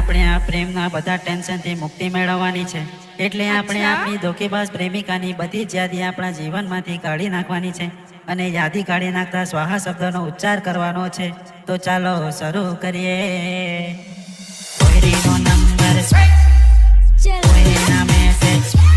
આપણે આ પ્રેમના બધા ટેન્શનથી મુક્તિ મેળવવાની છે. એટલે આપણે આપણી ધોકેબાજ પ્રેમિકાની બધી જ યાદી આપણા જીવનમાંથી કાઢી નાખવાની છે અને યાદી કાઢી નાખતા સ્વાહા શબ્દનો ઉચ્ચાર કરવાનો છે. તો ચાલો શરૂ કરીએ. કોઈનો નંબર, કોઈના મેસેજ